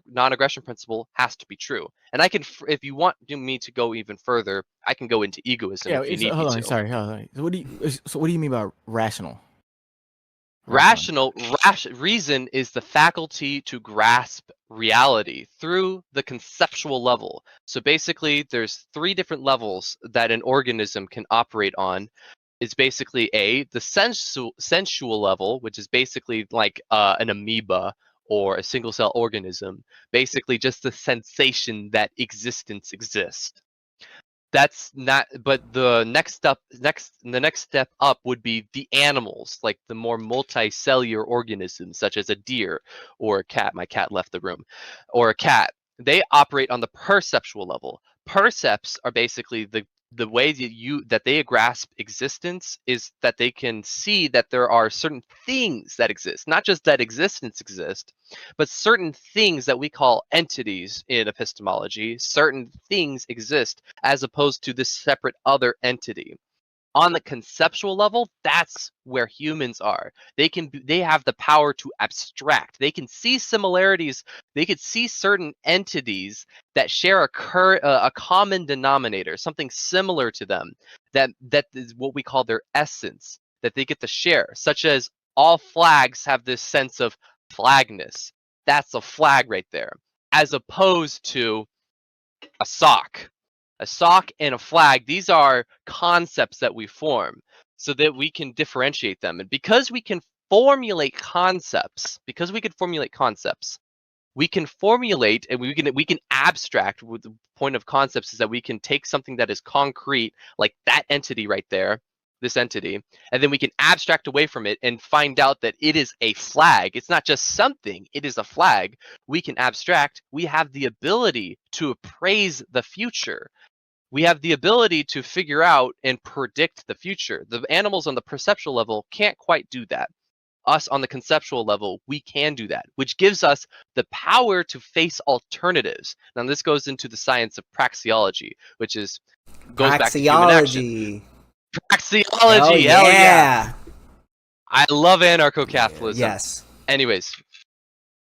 non-aggression principle has to be true. And I can, if you want me to go even further, I can go into egoism if you need me hold on, to. sorry, hold on. So what do you mean by rational? Reason is the faculty to grasp reality through the conceptual level. So basically, there's 3 different levels that an organism can operate on. It's basically the sensual level, which is basically like an amoeba or a single cell organism, basically just the sensation that existence exists. That's not, but the next step up would be the animals, like the more multicellular organisms, such as a deer or a cat. My cat left the room. Or a cat. They operate on the perceptual level. Percepts are basically the way that they grasp existence is that they can see that there are certain things that exist, not just that existence exists, but certain things that we call entities in epistemology. Certain things exist as opposed to this separate other entity. On the conceptual level, that's where humans are. They have the power to abstract. They can see similarities. They could see certain entities that share a common denominator, something similar to them, that is what we call their essence, that they get to share, such as all flags have this sense of flagness. That's a flag right there, as opposed to a sock. A sock and a flag, these are concepts that we form so that we can differentiate them. And because we can formulate concepts, we can formulate and we can abstract. With the point of concepts is that we can take something that is concrete, like that entity right there, this entity, and then we can abstract away from it and find out that it is a flag. It's not just something, it is a flag. We can abstract. We have the ability to appraise the future. We have the ability to figure out and predict the future. The animals on the perceptual level can't quite do that. Us on the conceptual level, we can do that, which gives us the power to face alternatives. Now, this goes into the science of praxeology, which goes back to human action. Praxeology, hell yeah. I love anarcho-capitalism. Yes. Anyways,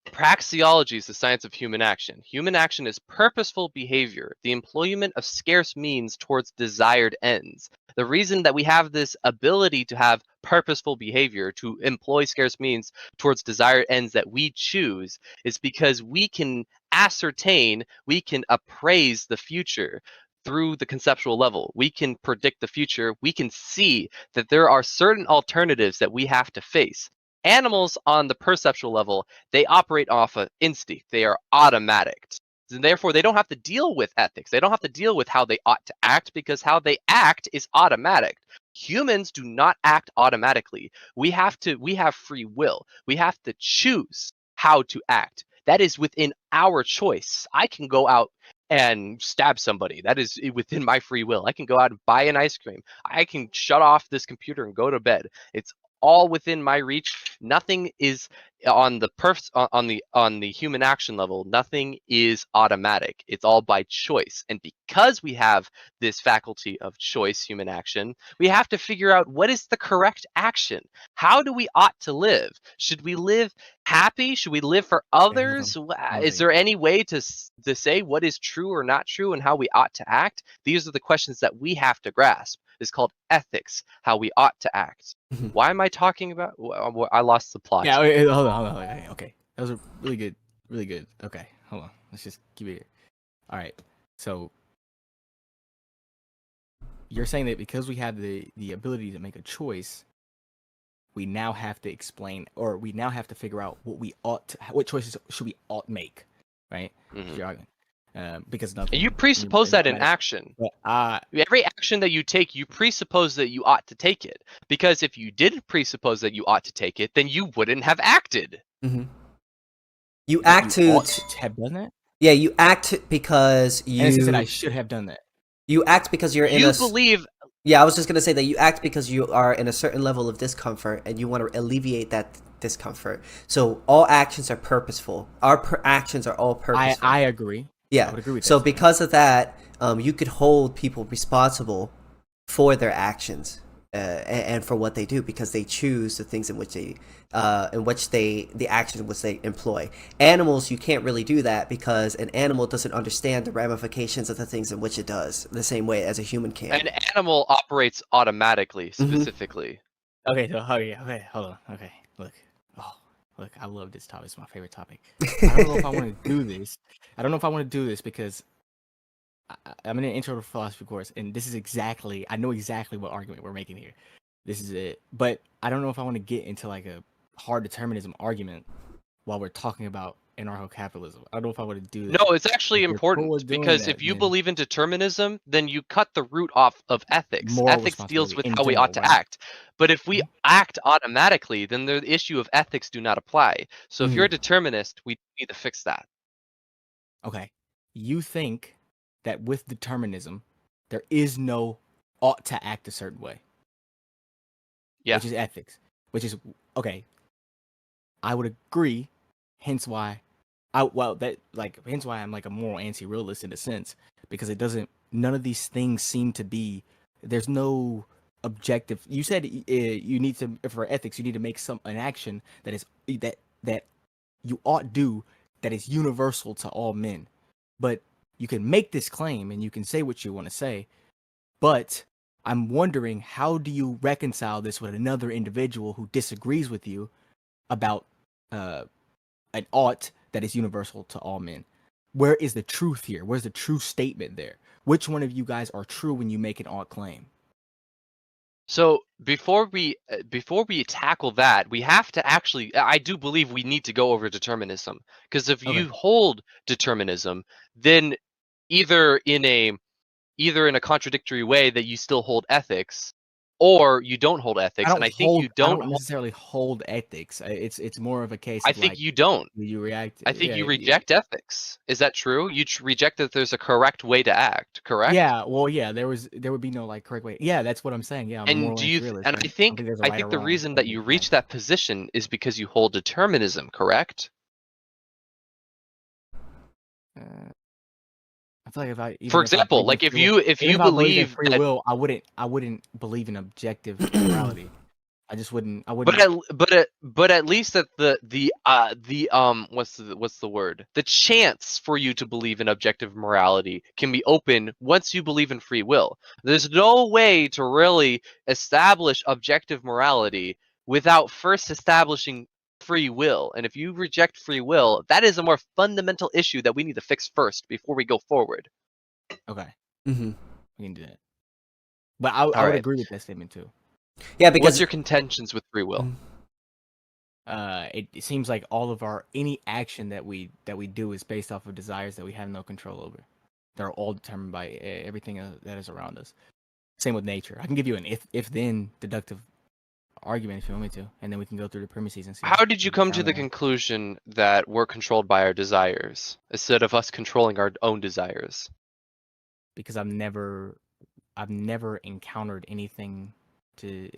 praxeology is the science of human action. Human action is purposeful behavior, the employment of scarce means towards desired ends. The reason that we have this ability to have purposeful behavior, to employ scarce means towards desired ends that we choose, is because we can ascertain, we can appraise the future through the conceptual level. We can predict the future. We can see that there are certain alternatives that we have to face. Animals on the perceptual level, they operate off of instinct. They are automatic. And therefore, they don't have to deal with ethics. They don't have to deal with how they ought to act because how they act is automatic. Humans do not act automatically. We have free will. We have to choose how to act. That is within our choice. I can go out and stab somebody. That is within my free will. I can go out and buy an ice cream. I can shut off this computer and go to bed. It's all within my reach. Nothing is on the human action level. Nothing is automatic. It's all by choice. And because we have this faculty of choice, human action, we have to figure out what is the correct action. How do we ought to live? Should we live happy? Should we live for others? Is there any way to say what is true or not true and how we ought to act? These are the questions that we have to grasp. It's called ethics, how we ought to act. Why am I talking about? I lost the plot. Yeah, hold on. Okay, that was really good. Okay, hold on. Let's just keep it here. All right. So you're saying that because we have the ability to make a choice, we now have to explain, or we now have to figure out what choices should we ought make, right? Because nothing. You presuppose that in action. Every action that you take, you presuppose that you ought to take it. Because if you didn't presuppose that you ought to take it, then you wouldn't have acted. You act to have done that. Yeah, you act because you. And said I should have done that. You act because you're in. You believe. Yeah, I was just gonna say that you act because you are in a certain level of discomfort and you want to alleviate that discomfort. So all actions are purposeful. Our actions are all purposeful. I agree. Yeah. I would agree with so that. because of that, you could hold people responsible for their actions. and for what they do, because they choose the things the actions in which they employ. Animals, you can't really do that because an animal doesn't understand the ramifications of the things in which it does the same way as a human can. An animal operates automatically, specifically. Okay, so okay, hold on. Okay, look. Look, I love this topic. It's my favorite topic. I don't know if I want to do this. I don't know if I want to do this because I'm in an intro to philosophy course, and this is I know exactly what argument we're making here. This is it. But I don't know if I want to get into like a hard determinism argument while we're talking about anarcho-capitalism. I don't know if I want to do this. No, it's actually If you're cool important with doing because that, if you then believe in determinism, then you cut the root off of ethics. moral Ethics deals responsibility with in how we general, ought to right? act. But if we act automatically, then the issue of ethics do not apply. So if you're a determinist, we need to fix that. Okay. You think that with determinism, there is no ought to act a certain way. Yeah. Which is ethics. Which is okay. I would agree. Hence why I'm like a moral anti-realist in a sense, because none of these things seem to be, there's no objective. You said you need to, for ethics, you need to make an action that you ought do that is universal to all men. But you can make this claim and you can say what you want to say, but I'm wondering, how do you reconcile this with another individual who disagrees with you about an ought that is universal to all men? Where is the truth here? Where's the true statement there? Which one of you guys are true when you make an ought claim? So before we tackle that, we have to actually, I do believe we need to go over determinism, because if you hold determinism, then either in a contradictory way that you still hold ethics, or you don't hold ethics. And I think you don't. I don't necessarily hold ethics. It's more of a case I of think like, you don't. you react. I think you reject ethics. Is that true? You reject that there's a correct way to act, correct? Yeah, well, yeah, there would be no like correct way. Yeah, that's what I'm saying. Yeah, I'm a And moral realist. and Right? I think there's a right or the wrong reason way that you to reach act. that position is because you hold determinism, correct? I feel like For example, like if you believed in believe free that, will, I wouldn't believe in objective morality. I just wouldn't. but at least that what's the word? The chance for you to believe in objective morality can be open once you believe in free will. There's no way to really establish objective morality without first establishing free will. And if you reject free will, that is a more fundamental issue that we need to fix first before we go forward. Okay, Mm-hmm. we can do that. But I would right. agree with that statement too. Yeah, because What's your contentions with free will? It seems like all of any action that we do is based off of desires that we have no control over. They're all determined by everything that is around us. Same with nature. I can give you an if then deductive argument if you want me to, and then we can go through the premises and see. How did you come to the conclusion that we're controlled by our desires instead of us controlling our own desires? Because I've never encountered anything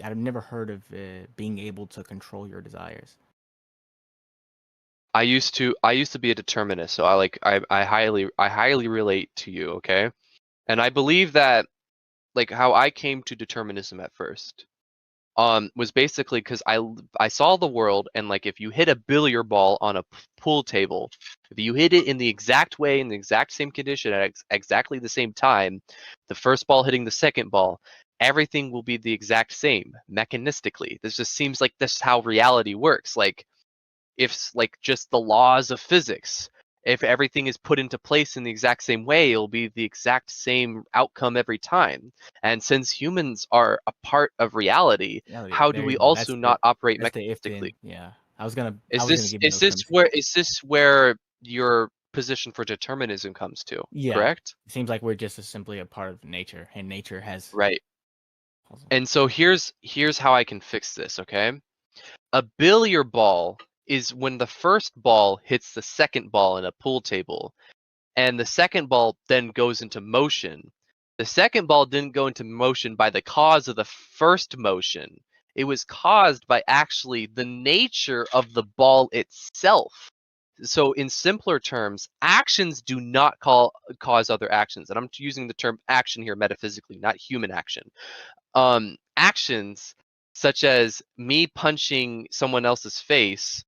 I've never heard of being able to control your desires. I used to be a determinist, so I highly relate to you, okay? And I believe that, like, how I came to determinism at first was basically because I saw the world, and like if you hit a billiard ball on a pool table, if you hit it in the exact way, in the exact same condition at exactly the same time, the first ball hitting the second ball, everything will be the exact same mechanistically. This just seems like this is how reality works. Like, if like just the laws of physics, if everything is put into place in the exact same way, it'll be the exact same outcome every time. And since humans are a part of reality, how do we also not operate mechanistically? Yeah, I was gonna Is give you this where your position for determinism comes to? Yeah, correct? It seems like we're just simply a part of nature, and nature has right. And so here's how I can fix this, okay? A billiard ball is when the first ball hits the second ball in a pool table, and the second ball then goes into motion. The second ball didn't go into motion by the cause of the first motion. It was caused by actually the nature of the ball itself. So in simpler terms, actions do not cause other actions. And I'm using the term action here metaphysically, not human action. actions such as me punching someone else's face,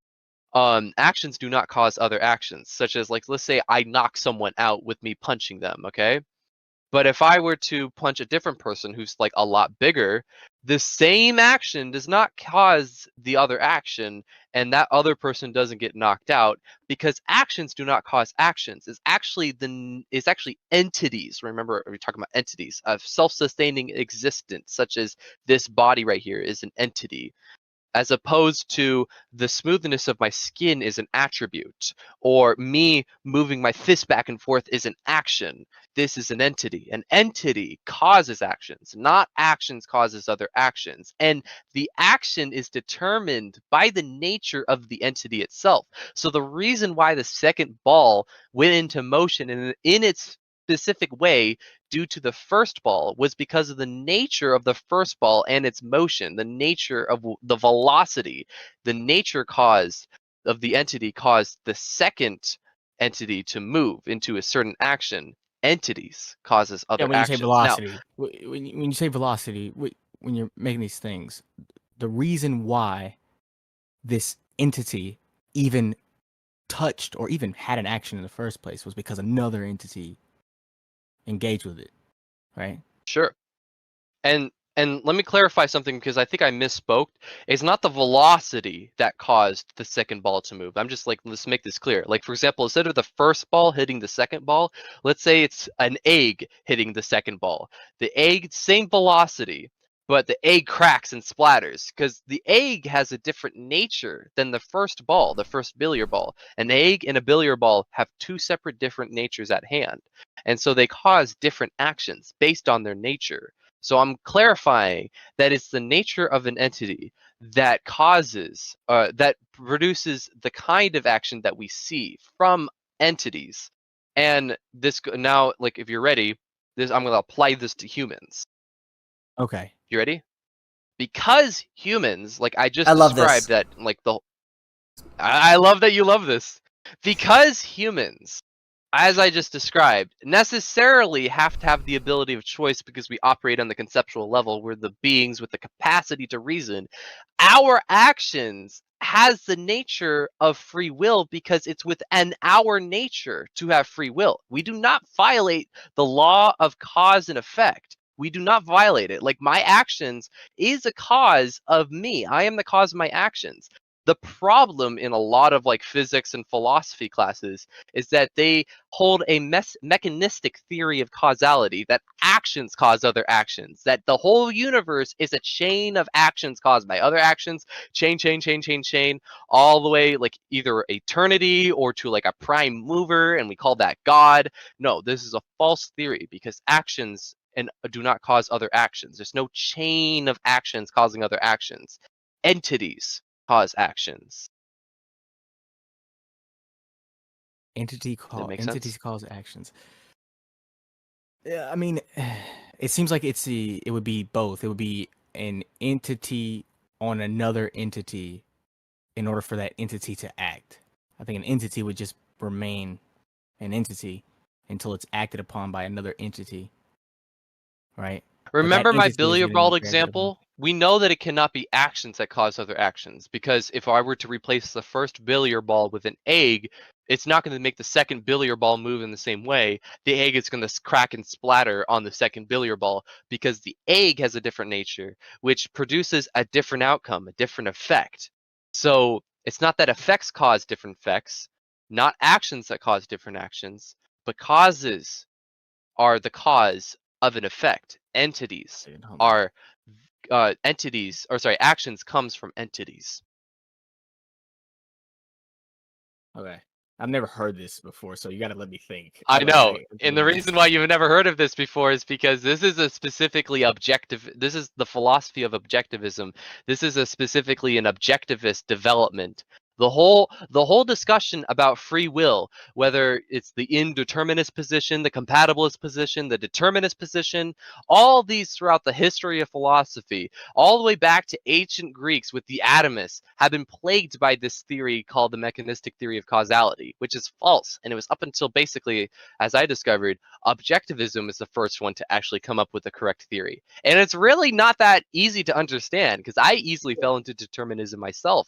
actions do not cause other actions, such as, like, let's say I knock someone out with me punching them, okay? But if I were to punch a different person who's like a lot bigger, the same action does not cause the other action, and that other person doesn't get knocked out, because actions do not cause actions. It's actually entities. Remember, we're talking about entities of self-sustaining existence, such as this body right here is an entity, as opposed to the smoothness of my skin is an attribute, or me moving my fist back and forth is an action. This is an entity. An entity causes actions, not actions causes other actions. And the action is determined by the nature of the entity itself. So the reason why the second ball went into motion in its specific way due to the first ball was because of the nature of the first ball and its motion, the nature of the velocity, the nature cause of the entity caused the second entity to move into a certain action. Entities causes Yeah, other when you say actions. Now, velocity, when you say velocity, when you're making these things, the reason why this entity even touched or even had an action in the first place was because another entity engaged with it, right? sure. And let me clarify something, because I think I misspoke. It's not the velocity that caused the second ball to move. I'm just like, let's make this clear. Like, for example, instead of the first ball hitting the second ball, let's say it's an egg hitting the second ball. The egg, same velocity, but the egg cracks and splatters because the egg has a different nature than the first ball, the first billiard ball. An egg and a billiard ball have two separate different natures at hand. And so they cause different actions based on their nature. So I'm clarifying that it's the nature of an entity that causes, that produces the kind of action that we see from entities. And this now, like, if you're ready, I'm going to apply this to humans. Okay. You ready? Because humans, like I just I love described, this. that like I love that you love this. Because humans, as I just described, necessarily have to have the ability of choice because we operate on the conceptual level. We're the beings with the capacity to reason. Our actions has the nature of free will because it's within our nature to have free will. We do not violate the law of cause and effect. We do not violate it. Like, my actions is a cause of me. I am the cause of my actions. The problem in a lot of like physics and philosophy classes is that they hold a mechanistic theory of causality, that actions cause other actions, that the whole universe is a chain of actions caused by other actions, chain, all the way like either eternity or to like a prime mover, and we call that God. No, this is a false theory because actions and do not cause other actions. There's no chain of actions causing other actions. Entities cause actions. Entities cause actions. Yeah, I mean, it seems like it would be both. It would be an entity on another entity in order for that entity to act. I think an entity would just remain an entity until it's acted upon by another entity, right? Remember my entity is billiard gonna ball need to be acted upon. example? We know that it cannot be actions that cause other actions, because if I were to replace the first billiard ball with an egg, it's not going to make the second billiard ball move in the same way. The egg is going to crack and splatter on the second billiard ball because the egg has a different nature, which produces a different outcome, a different effect. So it's not that effects cause different effects, not actions that cause different actions, but causes are the cause of an effect. Entities Hold on. are actions comes from entities. Okay. I've never heard this before, so you got to let me think. I know. And the reason why you've never heard of this before is because this is this is the philosophy of objectivism. This is specifically an objectivist development. The whole discussion about free will, whether it's the indeterminist position, the compatibilist position, the determinist position, all these throughout the history of philosophy, all the way back to ancient Greeks with the atomists, have been plagued by this theory called the mechanistic theory of causality, which is false. And it was up until basically, as I discovered, objectivism is the first one to actually come up with the correct theory. And it's really not that easy to understand, because I easily fell into determinism myself.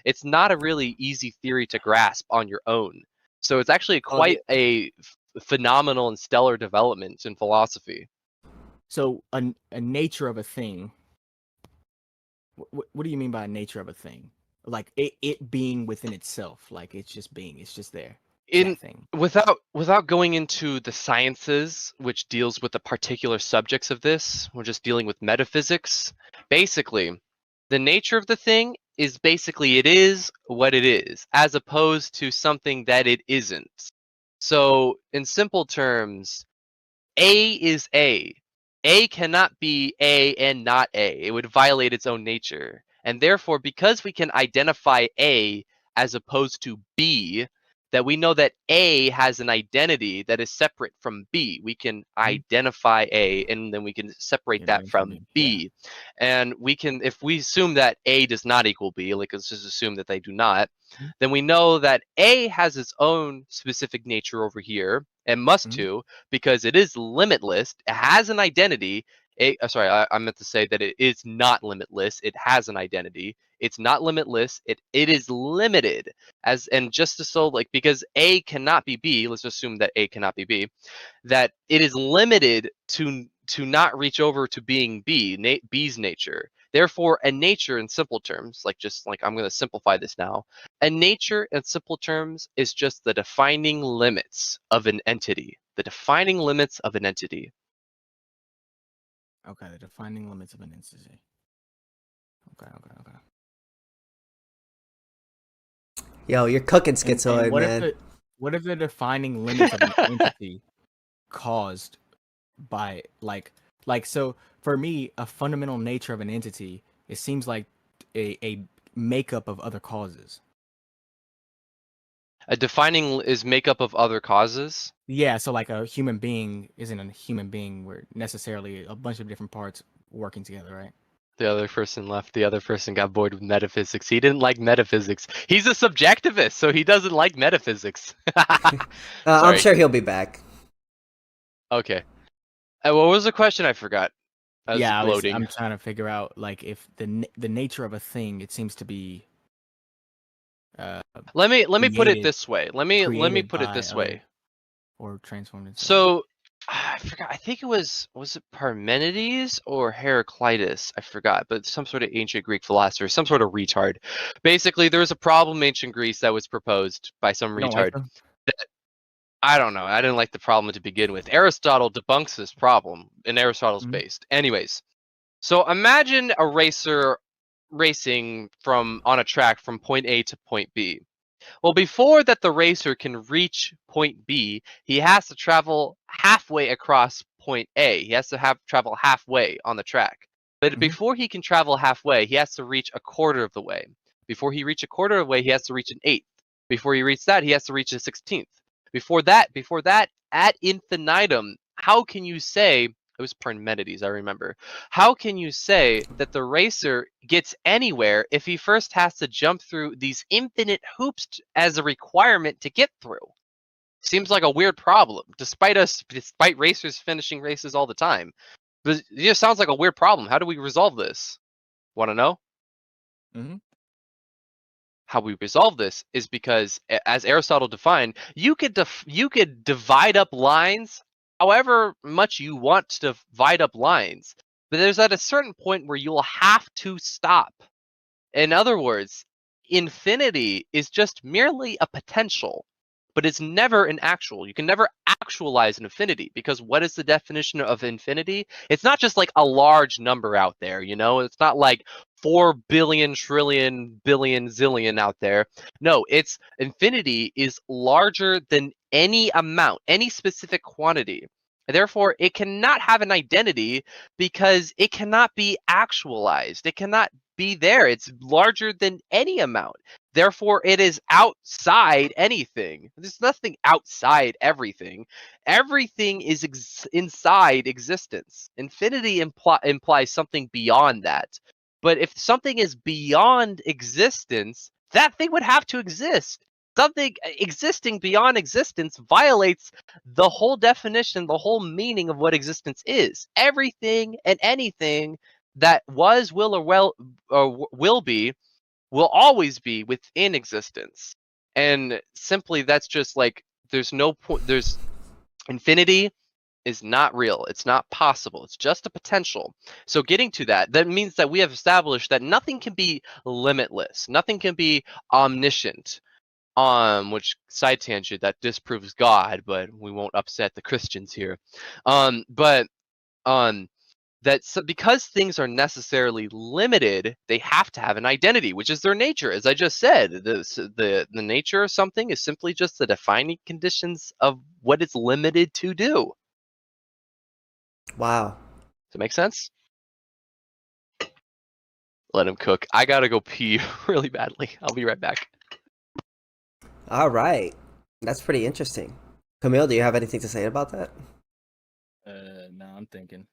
It's not a really easy theory to grasp on your own. So it's actually quite a phenomenal and stellar development in philosophy. So a nature of a thing. What do you mean by a nature of a thing? Like it being within itself, like it's just being, it's just there. Without going into the sciences, which deals with the particular subjects of this, we're just dealing with metaphysics. Basically, the nature of the thing is basically it is what it is, as opposed to something that it isn't. So, in simple terms, A is A. A cannot be A and not A. It would violate its own nature. And therefore, because we can identify A as opposed to B, that we know that A has an identity that is separate from B. We can identify A, and then we can separate that from B. And we can, if we assume that A does not equal B, like let's just assume that they do not, then we know that A has its own specific nature over here, and must to, because it is limitless. It has an identity. I meant to say that it is not limitless. It has an identity. It's not limitless. It is limited, because A cannot be B. Let's assume that A cannot be B. That it is limited to not reach over to being B, B's nature. Therefore, a nature in simple terms, I'm going to simplify this now. A nature in simple terms is just the defining limits of an entity. The defining limits of an entity. Okay, the defining limits of an entity. Okay. Yo, you're cooking, Schizoid, man. What if the defining limits of an entity caused by so for me, a fundamental nature of an entity, it seems like a makeup of other causes. A defining is makeup of other causes? Yeah, so like a human being isn't a human being where necessarily a bunch of different parts working together, right? The other person left. The other person got bored with metaphysics. He didn't like metaphysics. He's a subjectivist, so he doesn't like metaphysics. I'm sure he'll be back. Okay. What was the question? I forgot. I was gloating. I'm trying to figure out like if the nature of a thing, it seems to be. Let me put it this way. Let me put it this way. Or transformed into. So I forgot. I think was it Parmenides or Heraclitus? I forgot, but some sort of ancient Greek philosopher, some sort of retard. Basically, there was a problem in ancient Greece that was proposed by some retard. I don't know. I didn't like the problem to begin with. Aristotle debunks this problem, and Aristotle's based. Anyways, so imagine a racer racing on a track from point A to point B. Well, before that the racer can reach point B, he has to travel halfway across point A. He has to travel halfway on the track. But before he can travel halfway, he has to reach a quarter of the way. Before he reaches a quarter of the way, he has to reach an eighth. Before he reaches that, he has to reach a 16th. Before that, ad infinitum, how can you say, it was Parmenides, I remember. How can you say that the racer gets anywhere if he first has to jump through these infinite hoops as a requirement to get through? Seems like a weird problem, despite racers finishing races all the time. But it just sounds like a weird problem. How do we resolve this? Want to know? How we resolve this is because, as Aristotle defined, you could divide up lines however much you want to divide up lines, but there's at a certain point where you'll have to stop. In other words, infinity is just merely a potential, but it's never an actual. You can never actualize an infinity, because what is the definition of infinity? It's not just like a large number out there, It's not like 4 billion, trillion, billion, zillion out there. No, infinity is larger than any amount, any specific quantity. Therefore, it cannot have an identity because it cannot be actualized. It cannot be there. It's larger than any amount. Therefore, it is outside anything. There's nothing outside everything. Everything is inside existence. Infinity implies something beyond that. But if something is beyond existence, that thing would have to exist. Something existing beyond existence violates the whole definition, the whole meaning of what existence is. Everything and anything that was, will be, will always be within existence. And simply, that's just like, there's no point. There's infinity is not real. It's not possible. It's just a potential. So getting to that means that we have established that nothing can be limitless. Nothing can be omniscient. Which side tangent, that disproves God, but we won't upset the Christians here. Because things are necessarily limited, they have to have an identity, which is their nature. As I just said, the nature of something is simply just the defining conditions of what it's limited to do. Wow. Does that make sense? Let him cook. I gotta go pee really badly. I'll be right back. All right. That's pretty interesting. Camille, do you have anything to say about that? No, I'm thinking.